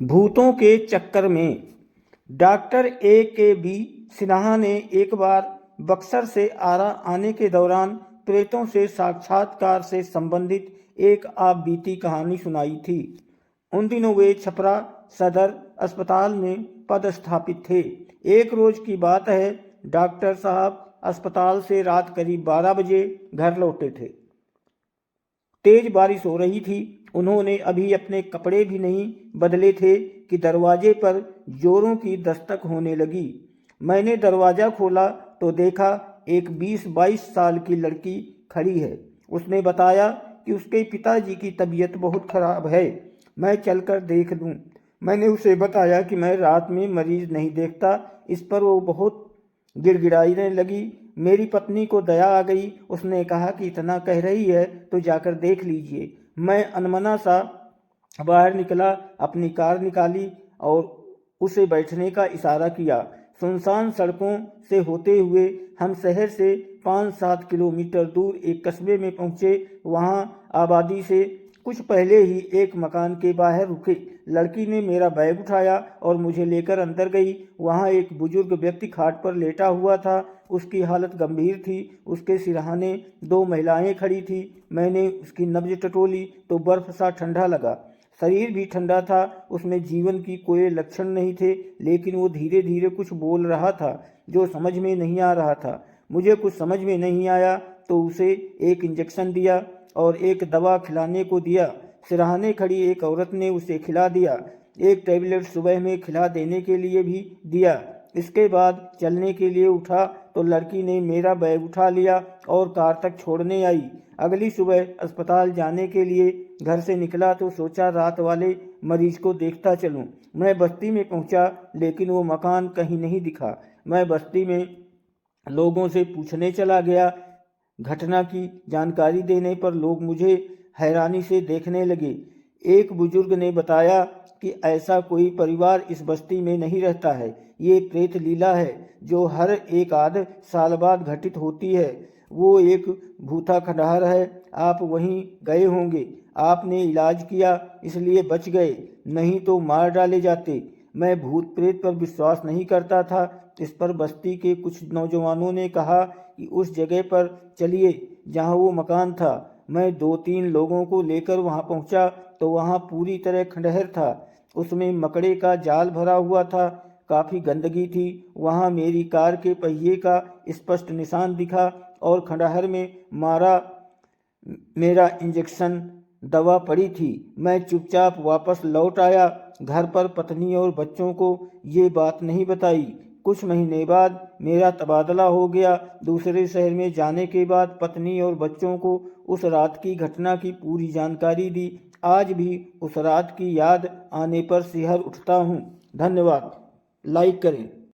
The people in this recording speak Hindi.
भूतों के चक्कर में। Doctor A.K.B. सिन्हा ने एक बार बक्सर से आरा आने के दौरान प्रेतों से साक्षात्कार से संबंधित एक आप बीती कहानी सुनाई थी। उन दिनों वे छपरा सदर अस्पताल में पदस्थापित थे। एक रोज की बात है, डॉक्टर साहब अस्पताल से रात करीब 12 बजे घर लौटे थे। तेज बारिश हो रही थी। उन्होंने अभी अपने कपड़े भी नहीं बदले थे कि दरवाजे पर जोरों की दस्तक होने लगी। मैंने दरवाज़ा खोला तो देखा एक 20-22 साल की लड़की खड़ी है। उसने बताया कि उसके पिताजी की तबीयत बहुत खराब है, मैं चलकर देख लूं। मैंने उसे बताया कि मैं रात में मरीज नहीं देखता। इस पर वो बहुत गिड़गिड़ाने लगी। मेरी पत्नी को दया आ गई। उसने कहा कि इतना कह रही है तो जाकर देख लीजिए। मैं अनमना सा बाहर निकला, अपनी कार निकाली और उसे बैठने का इशारा किया। सुनसान सड़कों से होते हुए हम शहर से 5-7 किलोमीटर दूर एक कस्बे में पहुंचे। वहां आबादी से कुछ पहले ही एक मकान के बाहर रुके। लड़की ने मेरा बैग उठाया और मुझे लेकर अंदर गई। वहां एक बुजुर्ग व्यक्ति खाट पर लेटा हुआ था। उसकी हालत गंभीर थी। उसके सिरहाने 2 महिलाएं खड़ी थी। मैंने उसकी नब्ज टटोली तो बर्फ सा ठंडा लगा। शरीर भी ठंडा था। उसमें जीवन की कोई लक्षण नहीं थे, लेकिन वो धीरे धीरे कुछ बोल रहा था जो समझ में नहीं आ रहा था। मुझे कुछ समझ में नहीं आया तो उसे एक इंजेक्शन दिया और एक दवा खिलाने को दिया। सिरहाने खड़ी एक औरत ने उसे खिला दिया। एक टैबलेट सुबह में खिला देने के लिए भी दिया। इसके बाद चलने के लिए उठा तो लड़की ने मेरा बैग उठा लिया और कार तक छोड़ने आई। अगली सुबह अस्पताल जाने के लिए घर से निकला तो सोचा रात वाले मरीज को देखता चलूं। मैं बस्ती में पहुंचा, लेकिन वो मकान कहीं नहीं दिखा। मैं बस्ती में लोगों से पूछने चला गया। घटना की जानकारी देने पर लोग मुझे हैरानी से देखने लगे। एक बुजुर्ग ने बताया कि ऐसा कोई परिवार इस बस्ती में नहीं रहता है। ये प्रेत लीला है जो हर एक आध साल बाद घटित होती है। वो एक भूता खंडहर है। आप वहीं गए होंगे। आपने इलाज किया इसलिए बच गए, नहीं तो मार डाले जाते। मैं भूत प्रेत पर विश्वास नहीं करता था। इस पर बस्ती के कुछ नौजवानों ने कहा कि उस जगह पर चलिए जहां वो मकान था। मैं 2-3 लोगों को लेकर वहां पहुंचा तो वहां पूरी तरह खंडहर था। उसमें मकड़े का जाल भरा हुआ था। काफ़ी गंदगी थी। वहां मेरी कार के पहिए का स्पष्ट निशान दिखा और खंडहर में मारा मेरा इंजेक्शन दवा पड़ी थी। मैं चुपचाप वापस लौट आया। घर पर पत्नी और बच्चों को ये बात नहीं बताई। कुछ महीने बाद मेरा तबादला हो गया। दूसरे शहर में जाने के बाद पत्नी और बच्चों को उस रात की घटना की पूरी जानकारी दी। आज भी उस रात की याद आने पर सिहर उठता हूँ। धन्यवाद। लाइक करें।